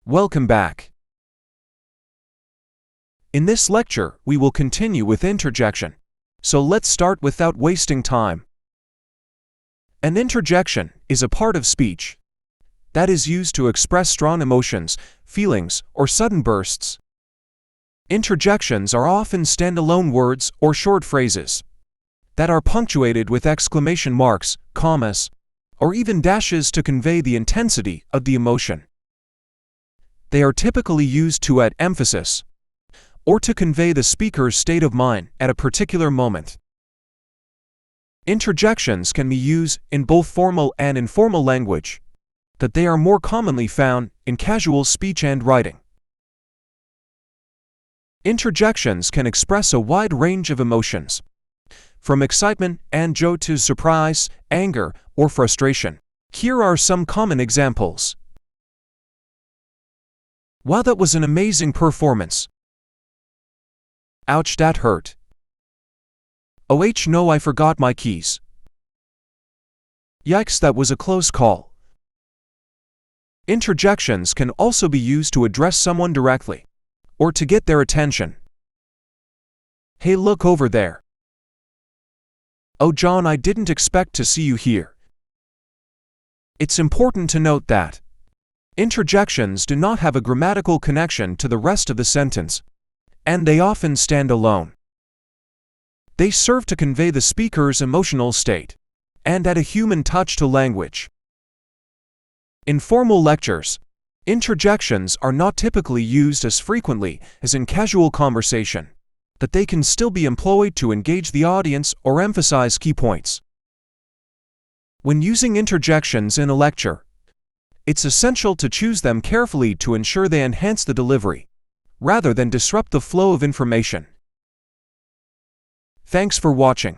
Welcome back. In this lecture, we will continue with interjection. So let's start without wasting time. An interjection is a part of speech that is used to express strong emotions, feelings, or sudden bursts. Interjections are often standalone words or short phrases that are punctuated with exclamation marks, commas, or even dashes to convey the intensity of the emotion. They are typically used to add emphasis or to convey the speaker's state of mind at a particular moment. Interjections can be used in both formal and informal language, but they are more commonly found in casual speech and writing. Interjections can express a wide range of emotions, from excitement and joy to surprise, anger, or frustration. Here are some common examples. Wow, that was an amazing performance. Ouch, that hurt. Oh no, I forgot my keys. Yikes, that was a close call. Interjections can also be used to address someone directly, or to get their attention. Hey, look over there. Oh John, I didn't expect to see you here. It's important to note that interjections do not have a grammatical connection to the rest of the sentence, and they often stand alone. They serve to convey the speaker's emotional state and add a human touch to language. In formal lectures, interjections are not typically used as frequently as in casual conversation, but they can still be employed to engage the audience or emphasize key points. When using interjections in a lecture, it's essential to choose them carefully to ensure they enhance the delivery, rather than disrupt the flow of information. Thanks for watching.